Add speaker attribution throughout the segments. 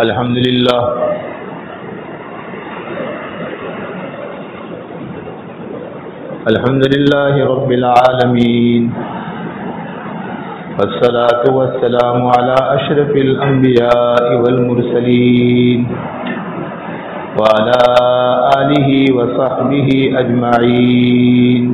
Speaker 1: الحمد للہ رب العالمین والصلاة والسلام على اشرف الانبیاء والمرسلین وعلى آلہ وصحبہ اجمعین.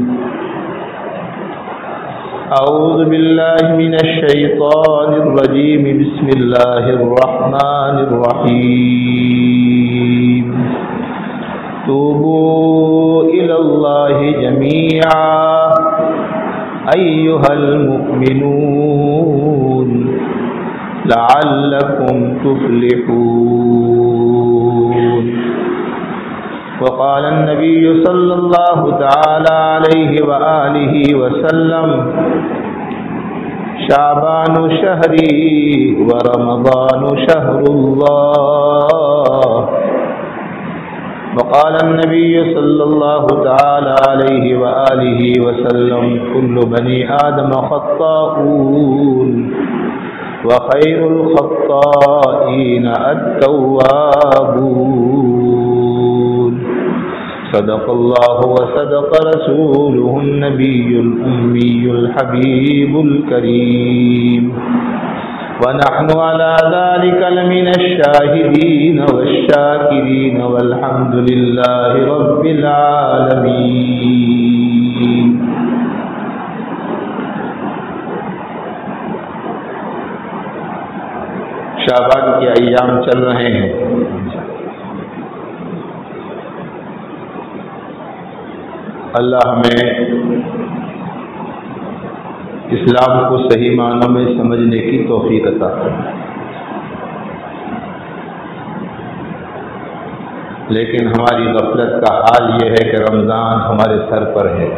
Speaker 1: اعوذ باللہ من الشیطان الرجیم. بسم اللہ الرحمن الرحیم. توبوا الی اللہ جميعا ایھا المؤمنون لعلکم تفلحون. وقال النبي صلى الله تعالى عليه وآله وسلم شعبان شهري ورمضان شهر الله. وقال النبي صلى الله تعالى عليه وآله وسلم كل بني آدم خطاؤون وخير الخطائين التوابون. صدق الله وصدق رسوله النبي الأمي الحبيب الكريم ونحن على ذلك لمن الشاهدين والشاكرين والحمد لله رب العالمين. شعبان کے ایام چل رہے ہیں. اللہ ہمیں اسلام کو صحیح معنوں میں سمجھنے کی توفیق عطا فرمائے. لیکن ہماری غفلت کا حال یہ ہے کہ رمضان ہمارے سر پر ہے،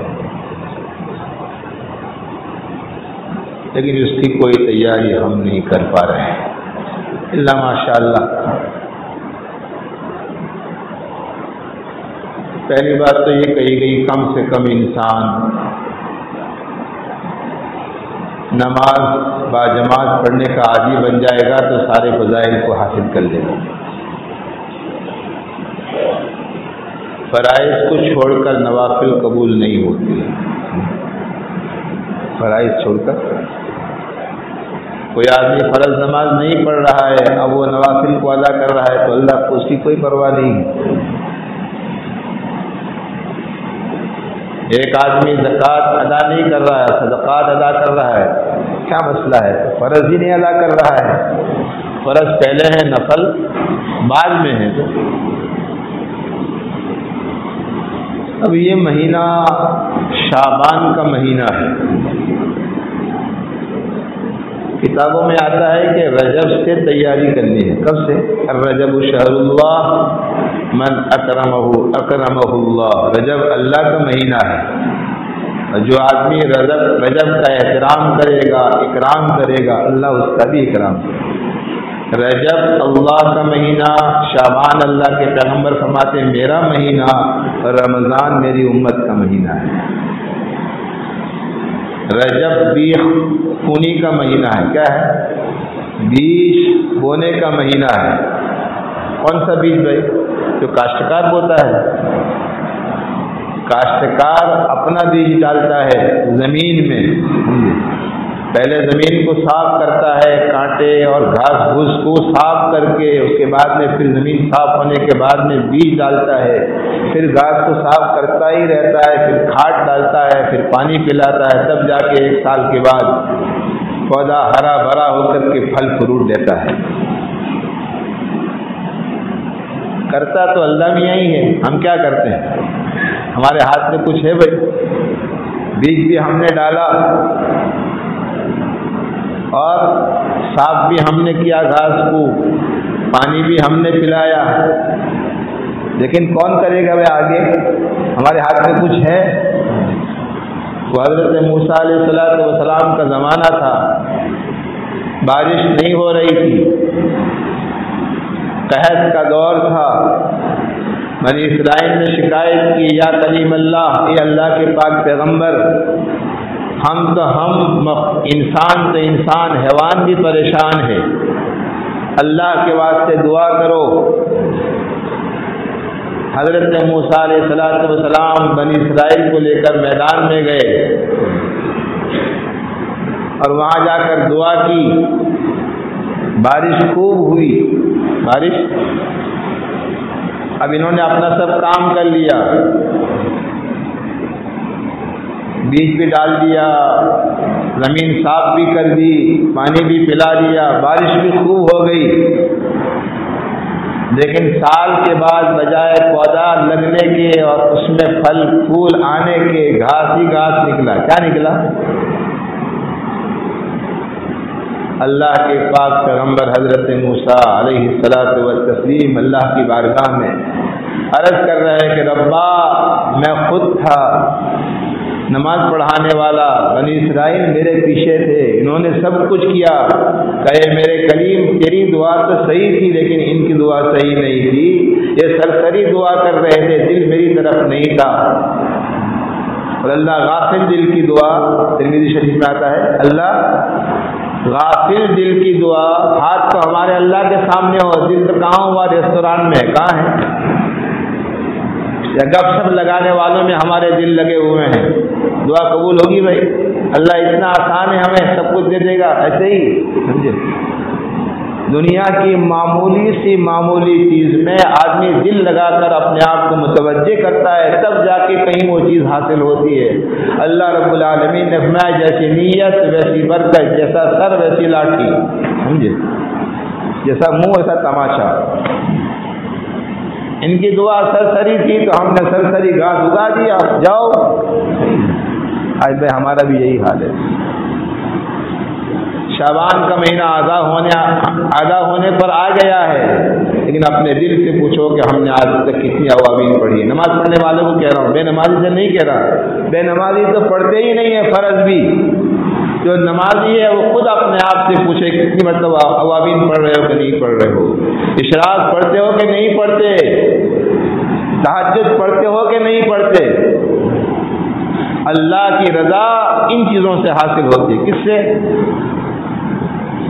Speaker 1: لیکن اس کی کوئی تیاری ہم نہیں کر پا رہے ہیں اللہ ماشاء اللہ. پہلی بات تو یہ کہی گئی کم سے کم انسان نماز با جماعت پڑھنے کا عادی بن جائے گا تو سارے فضائل کو حاصل کر لے گا. فرائض کو چھوڑ کر نوافل قبول نہیں ہوتی. فرائض چھوڑ کر کوئی آدمی فرض نماز نہیں پڑھ رہا ہے، اب وہ نوافل کو ادا کر رہا ہے تو اللہ کو اس کی کوئی پرواہ نہیں. ایک آدمی زکوٰۃ ادا نہیں کر رہا ہے، صدقات ادا کر رہا ہے، کیا مسئلہ ہے؟ فرض ہی نہیں ادا کر رہا ہے. فرض پہلے ہے، نفل بعد میں ہے. اب یہ مہینہ شعبان کا مہینہ ہے. کتابوں میں آتا ہے کہ رجب سے تیاری کرنی ہے. کب سے؟ الرجب شہر اللہ من اکرمہ اللہ. رجب اللہ کا مہینہ ہے. جو آدمی رجب کا احترام کرے گا، اکرام کرے گا، اللہ اس کا بھی اکرام کرے گا. رجب اللہ کا مہینہ، شعبان اللہ کے پیغمبر فرماتے ہیں میرا مہینہ، رمضان میری امت کا مہینہ ہے. رجب بیخ خونی کا مہینہ ہے. کیا ہے؟ بیج بونے کا مہینہ ہے. کون سا بیج بھائی؟ جو کاشتکار بوتا ہے. کاشتکار اپنا بیج ڈالتا ہے زمین میں. پہلے زمین کو صاف کرتا ہے، کانٹے اور گھاس پھوس کو صاف کر کے، اس کے بعد میں پھر زمین صاف ہونے کے بعد میں بیج ڈالتا ہے، پھر گھاس کو صاف کرتا ہی رہتا ہے، پھر کھاد ڈالتا ہے، پھر پانی پلاتا ہے، تب جا کے 1 سال کے بعد پودا ہرا بھرا ہو کر کے پھل فروٹ دیتا ہے. کرتا تو اللہ میاں ہی ہے، ہم کیا کرتے ہیں؟ ہمارے ہاتھ میں کچھ ہے بھائی؟ بیج بھی ہم نے ڈالا اور صاف بھی ہم نے کیا گھاس کو، پانی بھی ہم نے پلایا، لیکن کون کرے گا بھائی آگے؟ ہمارے ہاتھ میں کچھ ہے؟ وہ حضرت موسیٰ علیہ السلام کا زمانہ تھا، بارش نہیں ہو رہی تھی، قحط کا دور تھا. بنی اسرائیل نے شکایت کی یا کلیم اللہ، اے اللہ کے پاک پیغمبر، ہم انسان تو انسان، حیوان بھی پریشان ہے، اللہ کے واسطے دعا کرو۔ حضرت موسیٰ علیہ السلام بنی اسرائیل کو لے کر میدان میں گئے اور وہاں جا کر دعا کی، بارش خوب ہوئی، بارش۔ اب انہوں نے اپنا سب کام کر لیا، بیج بھی ڈال دیا، زمین صاف بھی کر دی، پانی بھی پلا دیا، بارش بھی خوب ہو گئی، لیکن سال کے بعد بجائے پودا لگنے کے اور اس میں پھل پھول آنے کے گھاس ہی گھاس نکلا۔ کیا نکلا؟ اللہ کے پاک پیغمبر حضرت موسیٰ علیہ السلام اللہ کی بارگاہ میں عرض کر رہے ہیں کہ ربا، میں خود تھا نماز پڑھانے والا، بنی اسرائیل میرے پیچھے تھے، انہوں نے سب کچھ کیا، کہے میرے کریم تیری دعا تو صحیح تھی لیکن ان کی دعا صحیح نہیں تھی، یہ سرسری دعا کر رہے تھے، دل میری طرف نہیں تھا۔ اور اللہ غافل دل کی دعا، ترمذی شریف میں آتا ہے، اللہ غافل دل کی دعا، ہاتھ تو ہمارے اللہ کے سامنے ہو، دل تو کہاں ہوا؟ ریستوران میں، کہاں ہے؟ یا گپ شپ لگانے والوں میں ہمارے دل لگے ہوئے ہیں، دعا قبول ہوگی بھائی؟ اللہ اتنا آسان ہے، ہمیں سب کچھ دے دے گا ایسے ہی، سمجھے؟ دنیا کی معمولی چیز میں آدمی دل لگا کر اپنے آپ کو متوجہ کرتا ہے، تب جا کے کہیں وہ چیز حاصل ہوتی ہے۔ اللہ رب العالمین نے فرمایا جیسی نیت ویسی برکت، جیسا سر ویسی لاٹھی، سمجھے؟ جیسا منہ ویسا تماشا۔ ان کی دعا سرسری تھی تو ہم نے سرسری گھاس اگا دیا، جاؤ۔ آج بھائی ہمارا بھی یہی حال ہے، شعبان کا مہینہ آدھا ہونے پر آ گیا ہے، لیکن اپنے دل سے پوچھو کہ ہم نے آج تک کتنی اوابین پڑھی ہے۔ نماز پڑھنے والوں کو کہہ رہا ہوں، بے نمازی سے نہیں کہہ رہا، بے نمازی تو پڑھتے ہی نہیں ہے فرض بھی، جو نمازی ہے وہ خود اپنے آپ سے پوچھے کتنی مطلب اوابین پڑھ رہے ہو کہ نہیں پڑھ رہے ہو، اشراق پڑھتے ہو کہ نہیں پڑھتے، تہجد پڑھتے ہو کہ نہیں پڑھتے۔ اللہ کی رضا ان چیزوں سے حاصل ہوتی ہے، کس سے؟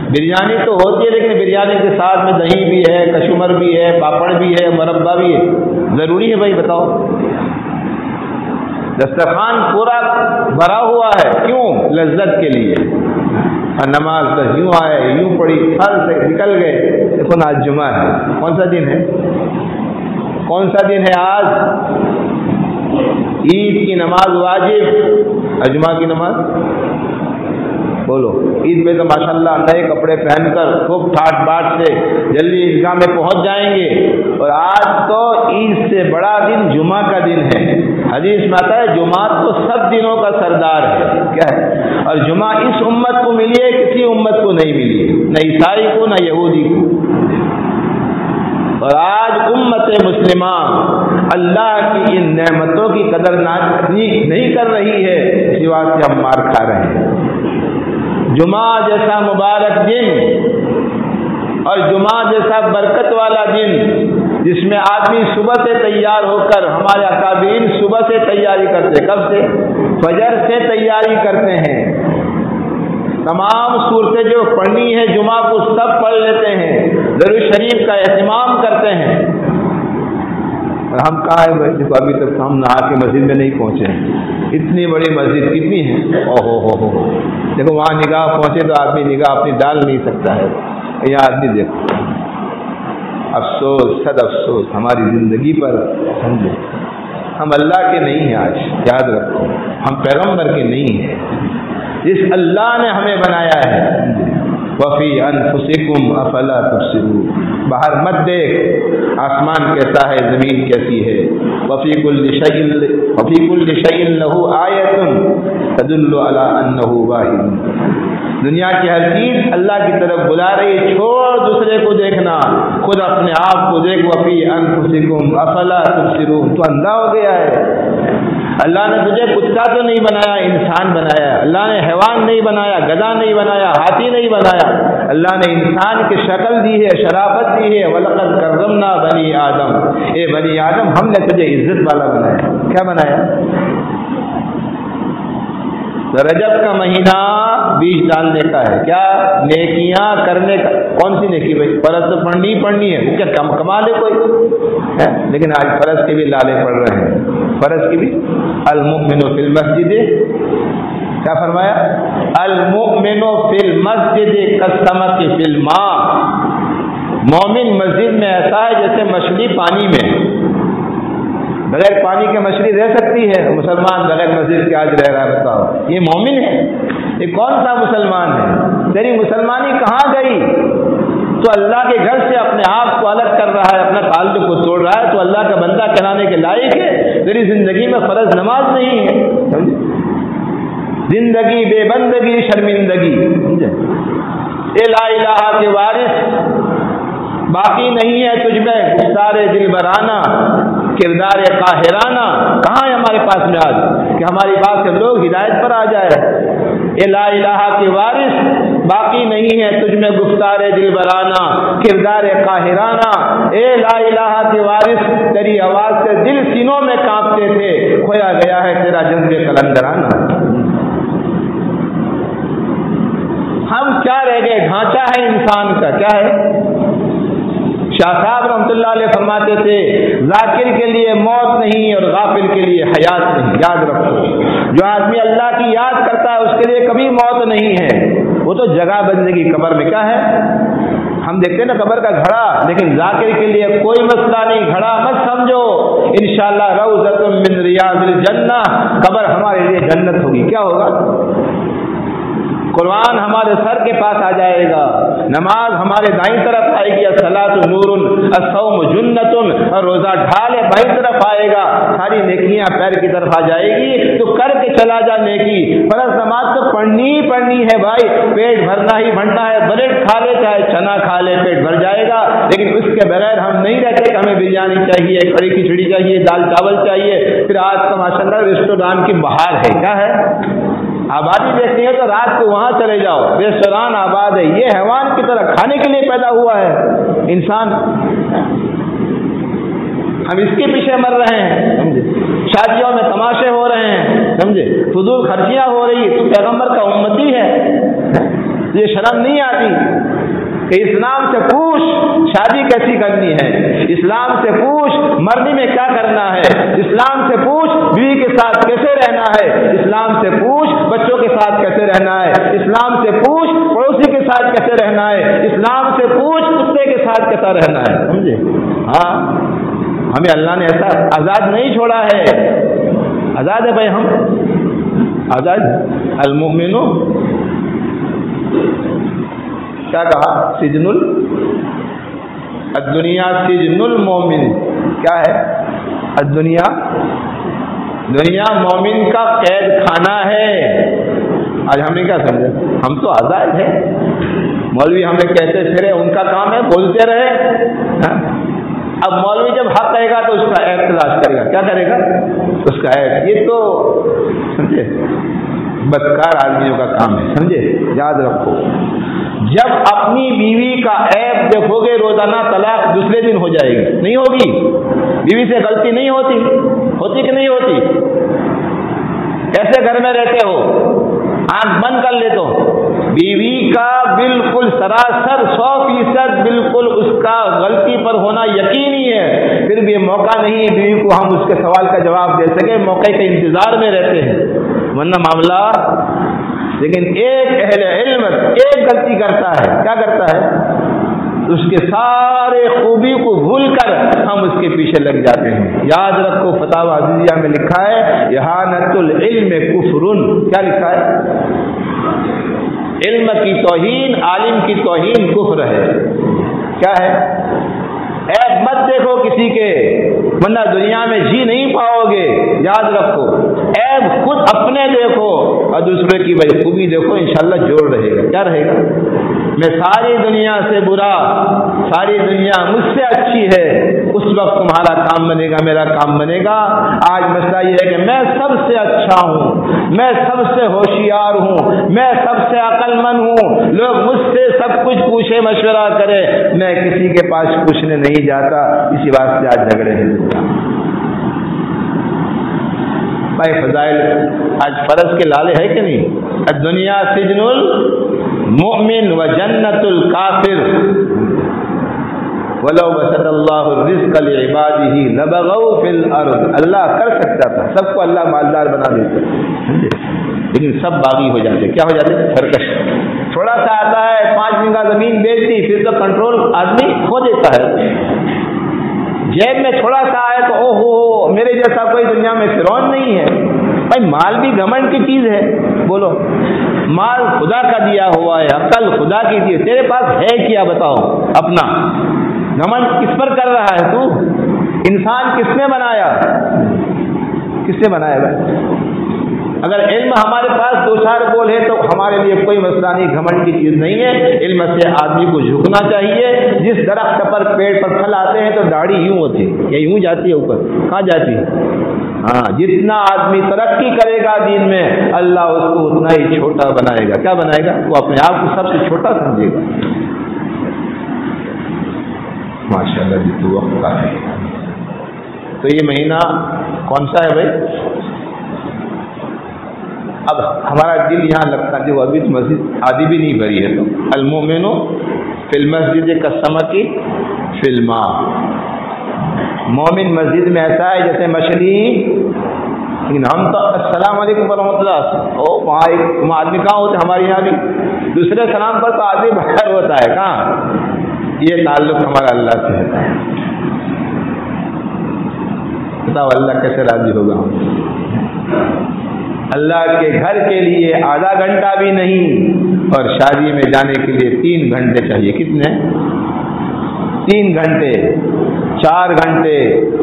Speaker 1: بریانی تو ہوتی ہے لیکن بریانی کے ساتھ میں دہی بھی ہے، کشمر بھی ہے، پاپڑ بھی ہے، مربع بھی ہے، ضروری ہے بھائی بتاؤ؟ دسترخوان پورا بھرا ہوا ہے، کیوں؟ لذت کے لیے۔ اور نماز بس یوں آئے یوں پڑھی، پھل سے نکل گئے۔ دیکھو نا آج جمعہ ہے، کون سا دن ہے؟ کون سا دن ہے آج؟ عید کی نماز واجب، جمعہ کی نماز بولو۔ عید پہ تو ماشاءاللہ نئے کپڑے پہن کر خوب ٹھاٹ باٹ سے جلدی عیدگاہ میں پہنچ جائیں گے، اور آج تو عید سے بڑا دن جمعہ کا دن ہے۔ حدیث میں آتا ہے جمعہ تو سب دنوں کا سردار ہے، کیا ہے؟ اور جمعہ اس امت کو ملی ہے، کسی امت کو نہیں ملی، نہ عیسائی کو نہ یہودی کو۔ اور آج امت مسلمہ اللہ کی ان نعمتوں کی قدر نہیں کر رہی ہے، اسی واسطے ہم مار کھا رہے ہیں۔ جمعہ جیسا مبارک دن اور جمعہ جیسا برکت والا دن، جس میں آدمی صبح سے تیار ہو کر، ہمارے اکابرین صبح سے تیاری کرتے، کب سے؟ فجر سے تیاری کرتے ہیں، تمام صورتیں جو پڑھنی ہے جمعہ کو سب پڑھ لیتے ہیں، ضرور شریف کا اہتمام کرتے ہیں۔ اور ہم کہاں ہے بھائی؟ دیکھو ابھی تک ہم نہا کے مسجد میں نہیں پہنچے ہیں، اتنی بڑی مسجد کتنی ہے، اوہ ہو، دیکھو وہاں نگاہ پہنچے تو آدمی نگاہ اپنی ڈال نہیں سکتا ہے، یہاں آدمی دیکھو، افسوس صد افسوس ہماری زندگی پر، سمجھے؟ ہم اللہ کے نہیں ہیں، آج یاد رکھو ہم پیغمبر کے نہیں ہیں، جس اللہ نے ہمیں بنایا ہے۔ وفی انفسکم افلا تبصرون، باہر مت دیکھ آسمان کیسا ہے، زمین کیسی ہے، وفی کل شیء لہ آیۃ تدل علی انہ واحد، دنیا کی ہر چیز اللہ کی طرف بلا رہی ہے، چھوڑ دوسرے کو دیکھنا، خود اپنے آپ کو دیکھ۔ وفی انفسکم افلا تبصرون، تو اندھا ہو گیا ہے۔ اللہ نے تجھے کتا تو نہیں بنایا، انسان بنایا۔ اللہ نے حیوان نہیں بنایا، گدھا نہیں بنایا، ہاتھی نہیں بنایا۔ اللہ نے انسان کی شکل دی ہے، شرافت دی ہے۔ وَلَقَدْ كَرَّمْنَا بَنِي آدم، اے بنی آدم ہم نے تجھے عزت والا بنایا۔ کیا بنایا؟ رجب کا مہینہ بیج ڈالنے کا ہے، کیا نیکیاں کرنے کا۔ کون سی نیکی بھائی؟ فرض تو پڑھنی ہے، وہ کیا کما لے کوئی ہے؟ لیکن آج فرض کے بھی لالے پڑ رہے ہیں، فرض کی بھی۔ المؤمن فی المسجد، کیا فرمایا؟ المؤمن فی المسجد کالسمک فی الماء، مومن مسجد میں ایسا ہے جیسے مچھلی پانی میں۔ بغیر پانی کے مچھلی رہ سکتی ہے؟ مسلمان بغیر مسجد کے آج رہ رہا ہے، بتاؤ یہ مومن ہے؟ یہ کون سا مسلمان ہے؟ تیری مسلمانی کہاں گئی؟ تو اللہ کے گھر سے اپنے آپ کو الگ کر رہا ہے، اپنا تعلق کو توڑ رہا ہے، تو اللہ کا بندہ کہلانے کے لائق ہے؟ تیری زندگی میں فرض نماز نہیں ہے، زندگی بے بندگی شرمندگی، اے لا الہ کے وارث باقی نہیں ہے تجھ میں گفتار دل برانہ کردار قاہرانہ۔ کہاں ہے ہمارے پاس میں آج کہ ہماری بات سے لوگ ہدایت پر آ جائے؟ اے لا الہ کے وارث باقی نہیں ہے تجھ میں گفتار دل برانہ کردار قاہرانہ۔ اے لا الہ کے وارث تیری آواز سے دل سینوں میں کانپتے تھے، کھویا گیا ہے تیرا جذب قلندرانہ۔ ہم کیا رہ گئے؟ ڈھانچہ ہے انسان کا، کیا ہے؟ شاہ صاحب رحمۃ اللہ علیہ فرماتے تھے ذاکر کے لیے موت نہیں اور غافل کے لیے حیات نہیں۔ یاد رکھو، جو آدمی اللہ کی یاد کرتا ہے اس کے لیے کبھی موت نہیں ہے، وہ تو جگہ بندگی قبر میں۔ کیا ہے؟ ہم دیکھتے ہیں نا قبر کا گھڑا، لیکن ذاکر کے لیے کوئی مسئلہ نہیں، گھڑا مت سمجھو، انشاءاللہ روضۃ من ریاض الجنہ، قبر ہمارے لیے جنت ہوگی۔ کیا ہوگا؟ قرآن ہمارے سر کے پاس آ جائے گا، نماز ہمارے دائیں طرف آئے گی، الصلاۃ نور الصوم جنت، اور روزہ ڈھال بائیں طرف آئے گا، ساری نیکیاں پیر کی طرف آ جائے گی، تو کر کے چلا جا نیکی۔ فرض نماز تو پڑھنی ہی پڑھنی ہے بھائی، پیٹ بھرنا ہی بھرنا ہے، بریڈ کھا لے چاہے چنا کھا لے، پیٹ بھر جائے گا، لیکن اس کے بغیر ہم نہیں رہتے کہ ہمیں بریانی چاہیے، کڑی کھچڑی چاہیے، دال چاول چاہیے۔ پھر آج تو ماشاءاللہ ریسٹوران کی بہار ہے، کیا ہے؟ آبادی دیکھنی ہے تو رات کو وہاں چلے جاؤ، ریستوران آباد ہے، یہ حیوان کی طرح کھانے کے لیے پیدا ہوا ہے انسان، ہم اس کے پیچھے مر رہے ہیں، سمجھے؟ شادیوں میں تماشے ہو رہے ہیں، سمجھے؟ فضول خرچیاں ہو رہی ہے، تو پیغمبر کا امتی ہے، یہ شرم نہیں آتی کہ اسلام سے پوچھ شادی کیسی کرنی ہے، اسلام سے پوچھ مرنی میں کیا کرنا ہے، اسلام سے پوچھ بیوی کے ساتھ کیسے رہنا ہے، اسلام سے پوچھ بچوں کے ساتھ کیسے رہنا ہے، اسلام سے پوچھ پڑوسی کے ساتھ کیسے رہنا ہے، اسلام سے پوچھ کتے کے ساتھ کیسا رہنا ہے، سمجھے؟ ہاں، ہمیں اللہ نے ایسا آزاد نہیں چھوڑا ہے، آزاد ہے بھائی، ہم آزاد۔ المؤمن کیا کہا؟ سجن الدنیا سجن المومن، کیا ہے؟ الدنیا دنیا مومن کا قید خانہ ہے۔ آج ہم نے کیا سمجھا؟ ہم تو آزاد ہیں، مولوی ہمیں کہتے پھرے، ان کا کام ہے بولتے رہے۔ اب مولوی جب حق کہے گا تو اس کا عیب تلاش کرے گا، کیا کرے گا؟ اس کا عیب۔ یہ تو سمجھے بدکار آدمیوں کا کام ہے، سمجھے؟ یاد رکھو، جب اپنی بیوی کا عیب دیکھو گے روزانہ طلاق دوسرے دن ہو جائے گی، نہیں ہوگی؟ بیوی سے غلطی نہیں ہوتی کہ نہیں ہوتی؟ ایسے گھر میں رہتے ہو، آنکھ بند کر لیتے ہو، بیوی کا بالکل سراسر 100% بالکل اس کا غلطی پر ہونا یقینی ہے، پھر بھی موقع نہیں ہے بیوی کو ہم اس کے سوال کا جواب دے سکے، موقع کے انتظار میں رہتے ہیں، ورنہ معاملہ۔ لیکن ایک اہل علم ایک غلطی کرتا ہے، کیا کرتا ہے؟ اس کے سارے خوبی کو بھول کر ہم اس کے پیچھے لگ جاتے ہیں۔ یاد رکھو، فتاوی عزیزیہ میں لکھا ہے احانۃ العلم کفر، کیا لکھا ہے؟ علم کی توہین، عالم کی توہین کفر ہے۔ کیا ہے؟ عیب مت دیکھو کسی کے، ورنہ دنیا میں جی نہیں پاؤ گے۔ یاد رکھو، عیب خود اپنے دیکھو اور دوسرے کی بھائی خوبی دیکھو، انشاءاللہ جوڑ رہے گا۔ کیا رہے گا؟ میں ساری دنیا سے برا، ساری دنیا مجھ سے اچھی ہے، اس وقت تمہارا کام بنے گا، میرا کام بنے گا۔ آج مسئلہ یہ ہے کہ میں سب سے اچھا ہوں، میں سب سے ہوشیار ہوں، میں سب سے عقل مند ہوں، لوگ مجھ سے سب کچھ پوچھے مشورہ کرے، میں کسی کے پاس پوچھنے نہیں جاتا، اسی واسطے آج جھگڑے ہیں۔ بھائی فضائل آج فرض کے لالے ہے کہ نہیں؟ الدنیا سجن المؤمن و جنت الکافر ولو بسط اللہ الرزق لعباده لبغوا فی الارض. اللہ کر سکتا تھا، سب کو اللہ مالدار بنا دیتا، لیکن سب باغی ہو جاتے. کیا ہو جاتے؟ سرکش. تھوڑا سا آتا ہے 5 بیگھہ زمین بیچ دی، پھر تو کنٹرول آدمی کھو دیتا ہے. جیب میں تھوڑا سا آئے تو او ہو میرے جیسا کوئی دنیا میں فرعون نہیں ہے. بھائی مال بھی گھمنڈ کی چیز ہے. بولو مال خدا کا دیا ہوا ہے، عقل خدا کی دی ہے، تیرے پاس ہے کیا بتاؤ اپنا؟ گھمنڈ کس پر کر رہا ہے تو؟ انسان کس نے بنایا؟ کس نے بنایا بھائی؟ اگر علم ہمارے پاس 2-4 بول ہے تو ہمارے لیے کوئی مسئلہ نہیں، گھمنڈ کی چیز نہیں ہے. علم سے آدمی کو جھکنا چاہیے. جس درخت پر پیڑ پر پھل آتے ہیں تو داڑھی یوں ہوتی ہے یا یوں جاتی ہے اوپر، کہاں جاتی ہے؟ ہاں، جتنا آدمی ترقی کرے گا دین میں اللہ اس کو اتنا ہی چھوٹا بنائے گا. کیا بنائے گا؟ وہ اپنے آپ کو سب سے چھوٹا سمجھے گا. ماشاء اللہ جی. تو وقت کا ہے. تو یہ مہینہ کون سا ہے بھائی؟ اب ہمارا دل یہاں لگتا ہے جو ابھی مسجد آدھی بھی نہیں بھری ہے. تو المومن فی المسجد کالسمک فی الماء. مومن مسجد میں ایسا ہے جیسے مچھلی. لیکن ہم تو السلام علیکم ورحمۃ اللہ، وہاں آدمی کہاں ہوتے؟ ہمارے یہاں بھی دوسرے سلام پر تو آدمی باہر ہوتا ہے. کہاں؟ یہ تعلق ہمارا اللہ سے ہے. بتاؤ اللہ کیسے راضی ہوگا؟ اللہ کے گھر کے لیے آدھا گھنٹہ بھی نہیں، اور شادی میں جانے کے لیے 3 گھنٹے چاہیے. کتنے؟ 3 گھنٹے، 4 گھنٹے،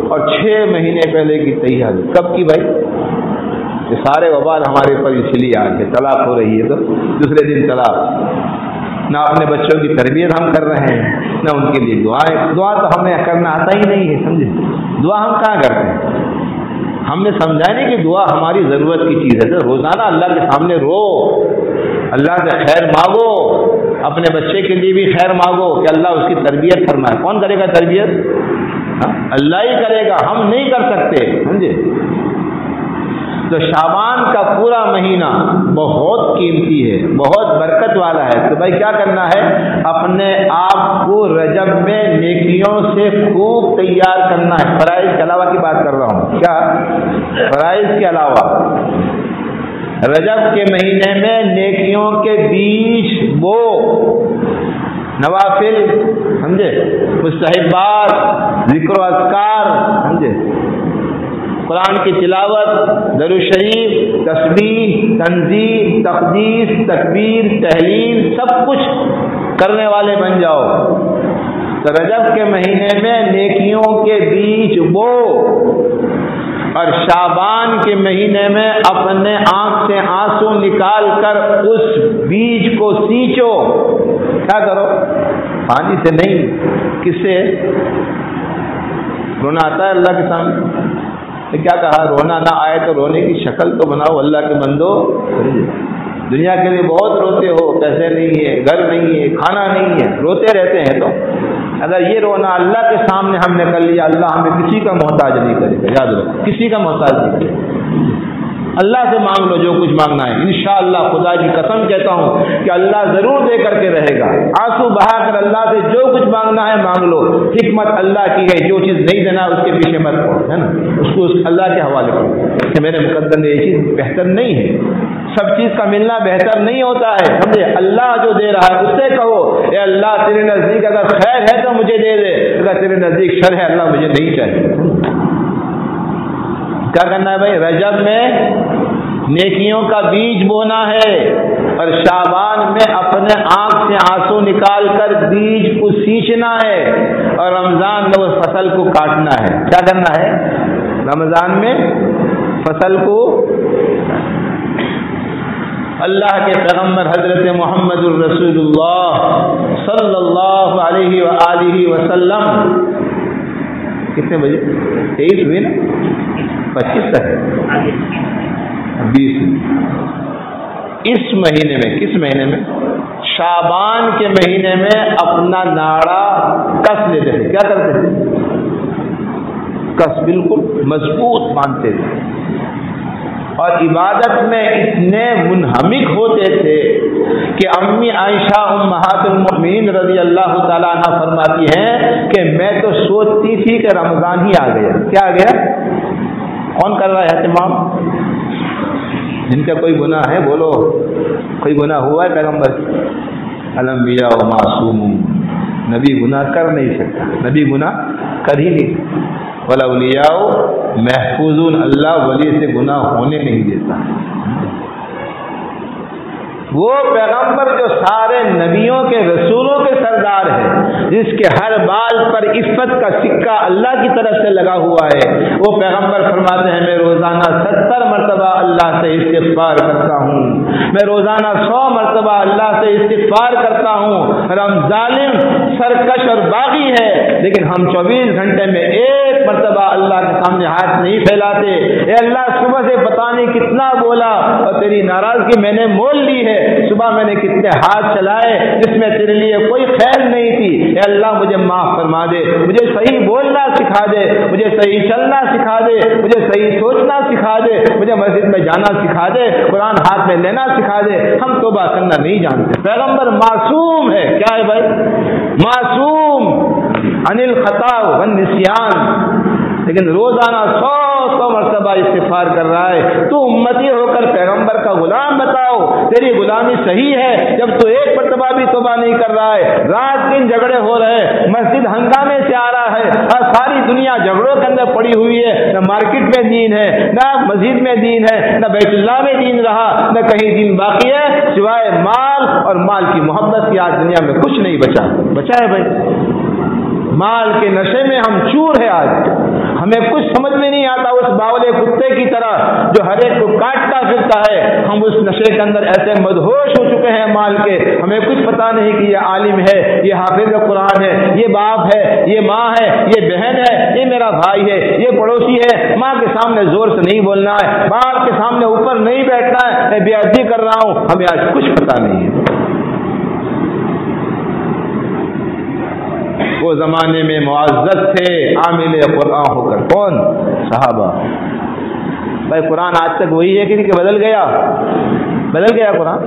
Speaker 1: اور 6 مہینے پہلے کی تیاری. کب کی بھائی؟ یہ سارے وبال ہمارے پر اس لیے آ کے طلاق ہو رہی ہے تو دوسرے دن طلاق. نہ اپنے بچوں کی تربیت ہم کر رہے ہیں، نہ ان کے لیے دعائیں. دعا تو ہمیں کرنا آتا ہی نہیں ہے، سمجھے؟ دعا ہم کہاں کرتے ہیں؟ ہم نے سمجھا نہیں کہ دعا ہماری ضرورت کی چیز ہے. تو روزانہ اللہ کے سامنے رو، اللہ سے خیر مانگو، اپنے بچے کے لیے بھی خیر مانگو کہ اللہ اس کی تربیت فرمائے. کون کرے گا تربیت؟ اللہ ہی کرے گا، ہم نہیں کر سکتے، سمجھے؟ تو شعبان کا پورا مہینہ بہت قیمتی ہے، بہت برکت والا ہے. تو بھائی کیا کرنا ہے؟ اپنے آپ کو رجب میں نیکیوں سے خوب تیار کرنا ہے. فرائض کے علاوہ کی بات کر رہا ہوں. کیا فرائض کے علاوہ؟ رجب کے مہینے میں نیکیوں کے بیج بو، نوافل، سمجھے، مستحبات، ذکر و اذکار، سمجھے، قرآن کی تلاوت، درود شریف، تسبیح، تنزیل، تقدیس، تکبیر، تحلیل، سب کچھ کرنے والے بن جاؤ. تو رجب کے مہینے میں نیکیوں کے بیج بو، اور شعبان کے مہینے میں اپنے آنکھ سے آنسو نکال کر اس بیج کو سینچو. کیا کرو؟ پانی سے نہیں. کس سے؟ رونا آتا ہے اللہ کے سامنے؟ کیا کہا؟ رونا نہ آئے تو رونے کی شکل تو بناؤ. اللہ کے بندو دنیا کے لیے بہت روتے ہو، پیسے نہیں ہے، گھر نہیں ہے، کھانا نہیں ہے، روتے رہتے ہیں. تو اگر یہ رونا اللہ کے سامنے ہم نے کر لیا، اللہ ہمیں کسی کا محتاج نہیں کرے گا. یاد رکھو، کسی کا محتاج نہیں کرے گا. اللہ سے مانگ لو جو کچھ مانگنا ہے. انشاءاللہ خدا کی قسم کہتا ہوں کہ اللہ ضرور دے کر کے رہے گا. آنسو بہا کر اللہ سے جو کچھ مانگنا ہے مانگ لو. حکمت اللہ کی ہے، جو چیز نہیں دینا اس کے پیچھے مت پڑو، ہے نا، اس کو اللہ کے حوالے کرو کہ میرے مقدر میں یہ چیز بہتر نہیں ہے. سب چیز کا ملنا بہتر نہیں ہوتا ہے، سمجھے؟ اللہ جو دے رہا ہے اس سے کہو اے اللہ تیرے نزدیک اگر خیر ہے تو مجھے دے دے، اگر تیرے نزدیک شر ہے اللہ مجھے نہیں چاہیے. کیا کرنا ہے بھائی؟ رجب میں نیکیوں کا بیج بونا ہے، اور شعبان میں اپنے آنکھ سے آنسو نکال کر بیج کو سینچنا ہے، اور رمضان میں اس فصل کو کاٹنا ہے. کیا کرنا ہے؟ رمضان میں فصل کو. اللہ کے پیغمبر حضرت محمد الرسول اللہ صلی اللہ علیہ وآلہ وسلم کتنے بجے؟ 23 ہوئی نا، 25 تک ہے، 20. اس مہینے میں، کس مہینے میں؟ شعبان کے مہینے میں اپنا ناڑا کس لیتے تھے. کیا کرتے تھے؟ کس بالکل مضبوط باندھتے تھے. اور عبادت میں اتنے منہمک ہوتے تھے کہ امی عائشہ امہات المؤمنین رضی اللہ تعالیٰ عنہ فرماتی ہیں کہ میں تو سوچتی تھی کہ رمضان ہی آ گیا. کیا آ گیا؟ کون کر رہا ہے اہتمام؟ جن کا کوئی گناہ ہے بولو، کوئی گناہ ہوا ہے پیغمبر؟ الانبیاء و معصوم، نبی گناہ کر نہیں سکتا، نبی گناہ کر ہی نہیں سکتا. والاولیاء محفوظون، اللہ ولی سے گناہ ہونے نہیں دیتا. وہ پیغمبر جو سارے نبیوں کے رسولوں کے سردار ہے، جس کے ہر بال پر عفت کا سکہ اللہ کی طرف سے لگا ہوا ہے، وہ پیغمبر فرماتے ہیں میں روزانہ 70 مرتبہ اللہ سے استغفار کرتا ہوں، میں روزانہ 100 مرتبہ اللہ سے استغفار کرتا ہوں. ہم ظالم، سرکش اور باغی ہے، لیکن ہم 24 گھنٹے میں ایک مرتبہ اللہ کے سامنے ہاتھ نہیں پھیلاتے. اے اللہ، صبح سے پتہ نہیں کتنا بولا اور تیری ناراضگی میں نے مول لی ہے. صبح میں نے کتنے ہاتھ چلائے جس میں تیرے لیے کوئی خیر نہیں تھی. اے اللہ مجھے معاف فرما دے، مجھے صحیح بولنا سکھا دے، مجھے صحیح چلنا سکھا دے، مجھے صحیح سوچنا سکھا دے، مجھے مسجد میں جانا سکھا دے، قرآن ہاتھ میں لینا سکھا دے. ہم توبہ کرنا نہیں جانتے. پیغمبر معصوم ہے. کیا ہے بھائی؟ معصوم عن الخطا والنسیان، لیکن روزانہ 100 مرتبہ استغفار کر رہا ہے. تو امتی ہو کر پیغمبر کا غلام بتاؤ، تیری غلامی صحیح ہے جب تو ایک مرتبہ بھی توبہ نہیں کر رہا ہے. رات دن جھگڑے ہو رہے ہیں، مسجد ہنگامے سے آ رہا ہے اور ساری دنیا جھگڑوں کے اندر پڑی ہوئی ہے. نہ مارکیٹ میں دین ہے، نہ مسجد میں دین ہے، نہ بیت اللہ میں دین رہا، نہ کہیں دین باقی ہے سوائے مال اور مال کی محبت کی. آج دنیا میں کچھ نہیں بچا ہے بھائی. مال کے نشے میں ہم چور ہیں. آج ہمیں کچھ سمجھ میں نہیں آتا. اس باولے کتے کی طرح جو ہر ایک کو کاٹتا پھرتا ہے، ہم اس نشے کے اندر ایسے مدہوش ہو چکے ہیں مال کے. ہمیں کچھ پتا نہیں کہ یہ عالم ہے، یہ حافظ قرآن ہے، یہ باپ ہے، یہ ماں ہے، یہ بہن ہے، یہ میرا بھائی ہے، یہ پڑوسی ہے. ماں کے سامنے زور سے نہیں بولنا ہے، باپ کے سامنے اوپر نہیں بیٹھنا ہے. میں بے عزتی کر رہا ہوں. ہمیں آج کچھ پتا نہیں ہے. وہ زمانے میں معزز تھے عامل قرآن ہو کر. کون؟ صحابہ. بھائی قرآن آج تک وہی ہے کہ بدل گیا قرآن؟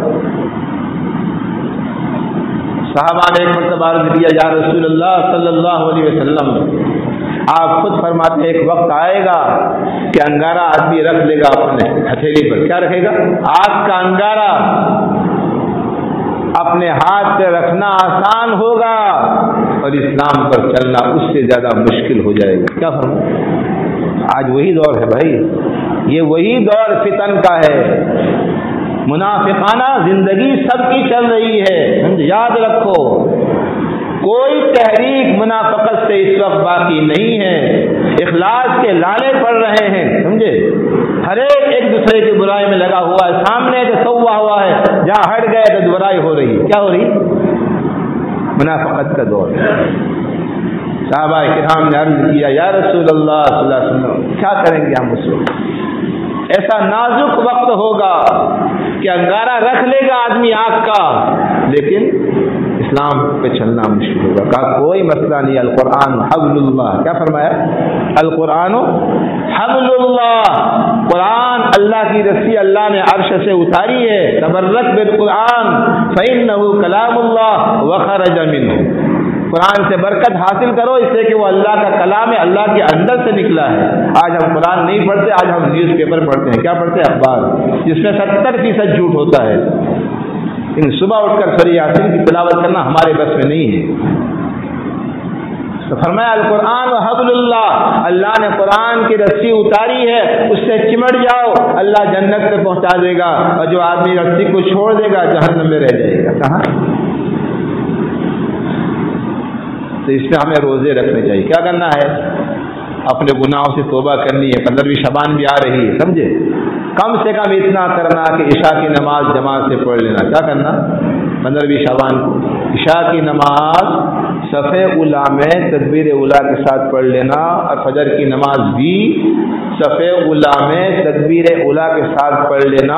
Speaker 1: صحابہ نے ایک مرتبہ عرض کیا یا رسول اللہ صلی اللہ علیہ وسلم، آپ خود فرماتے ہیں ایک وقت آئے گا کہ انگارہ آدمی رکھ لے گا اپنے ہتھیلی پر. کیا رکھے گا؟ آگ کا انگارہ اپنے ہاتھ پہ رکھنا آسان ہوگا اور اسلام پر چلنا اس سے زیادہ مشکل ہو جائے گا. کیا فرمایا؟ آج وہی دور ہے بھائی. یہ وہی دور فتن کا ہے. منافقانہ زندگی سب کی چل رہی ہے. یاد رکھو کوئی تحریک منافقت سے اس وقت باقی نہیں ہے. اخلاص کے لالے پڑ رہے ہیں. سمجھے؟ ہر ایک دوسرے کی برائی میں لگا ہوا ہے. سامنے تو سوا ہوا ہے، جہاں ہٹ گئے تو برائی ہو رہی. کیا ہو رہی؟ منافقت کا دور. صحابہ کرام نے عرض کیا یا رسول اللہ صلی اللہ علیہ وسلم کیا کریں گے ہم اس وقت؟ ایسا نازک وقت ہوگا کہ انگارہ رکھ لے گا آدمی آگ کا، لیکن اسلام پہ چلنا مشکل ہوگا. کہا کوئی مسئلہ نہیں، القرآن حبل اللہ. کیا فرمایا؟ القرآن حبل اللہ. قرآن اللہ کی رسی اللہ نے عرش سے اتاری ہے. تبرک بالقرآن فإنہ کلام اللہ وخرج منہ. قرآن سے برکت حاصل کرو اس لیے کہ وہ اللہ کا کلام ہے، اللہ کے اندر سے نکلا ہے. آج ہم قرآن نہیں پڑھتے، آج ہم نیوز پیپر پڑھتے ہیں. کیا پڑھتے ہیں؟ اخبار، جس میں 70% جھوٹ ہوتا ہے. لیکن صبح اٹھ کر سورہ یاسین کی تلاوت کرنا ہمارے بس میں نہیں ہے. تو فرمایا القرآن و حبل اللہ. اللہ نے قرآن کی رسی اتاری ہے، اس سے چمٹ جاؤ، اللہ جنت سے پہنچا دے گا. اور جو آدمی رسی کو چھوڑ دے گا جہنم میں رہ جائے گا. کہاں؟ تو اس میں ہمیں روزے رکھنے چاہیے. کیا کرنا ہے؟ اپنے گناہوں سے توبہ کرنی ہے. 15ویں شعبان بھی آ رہی ہے. سمجھے؟ کم سے کم اتنا کرنا کہ عشاء کی نماز جماعت سے پڑھ لینا. کیا کرنا؟ 15ویں شعبان کو عشاء کی نماز صف اولا میں تکبیر اولا کے ساتھ پڑھ لینا، اور فجر کی نماز بھی صف اولا میں تکبیر اولا کے ساتھ پڑھ لینا،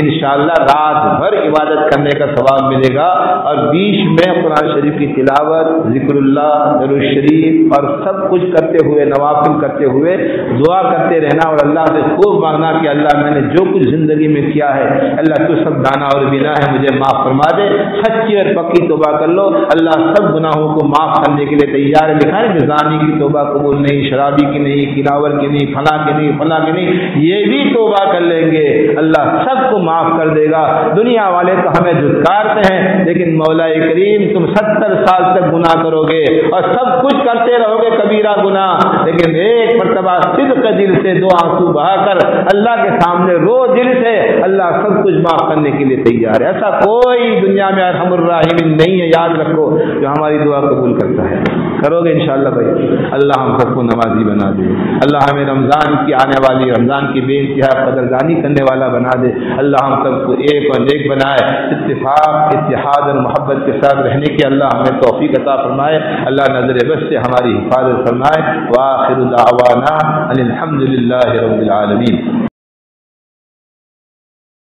Speaker 1: انشاءاللہ رات بھر عبادت کرنے کا ثواب ملے گا، اور بیچ میں قرآن شریف کی تلاوت، ذکر اللہ، درود شریف اور سب کچھ کرتے ہوئے، نوافل کرتے ہوئے دعا کرتے رہنا، اور اللہ سے خوب مانگنا کہ اللہ میں نے جو کچھ زندگی میں کیا ہے اللہ تو سب دانا اور بینا ہے، مجھے معاف فرما دے۔ سچی اور پکی توبہ کر لو، اللہ سب گناہوں کو معاف کرنے کے لیے تیار ہے۔ لکھا ہے کہ زانی کی توبہ قبول نہیں، شرابی کی نہیں، کناور کی نہیں، فلاں کی نہیں، فلاں کی نہیں، یہ بھی توبہ کر لیں گے اللہ سب کو معاف کر دے گا۔ دنیا والے تو ہمیں دھتکارتے ہیں، لیکن مولا کریم تم 70 سال تک گناہ کرو گے اور سب کچھ کرتے رہو گے کبیرہ گناہ، لیکن ایک مرتبہ صدق دل سے 2 آنسو بہا کر اللہ کے سامنے رو دل سے، اللہ سب کچھ معاف کرنے کے لیے تیار ہے۔ ایسا کوئی دنیا میں ارحم الراحمین نہیں ہے، یاد رکھو، جو ہماری دعا قبول کرتا ہے۔ کرو گے انشاءاللہ بھائی؟ اللہ ہم سب کو نمازی بنا دے، اللہ ہمیں رمضان کی آنے والی رمضان کی بے انتہا قدردانی کرنے والا بنا دے، اللہ ہم سب کو ایک اور نیک بنائے، اتفاق، اتحاد اور محبت کے ساتھ رہنے کی اللہ ہمیں توفیق عطا فرمائے، اللہ نظر بس سے ہماری حفاظت فرمائے۔ وآخر دعوانا ان الحمد للہ رب العالمین۔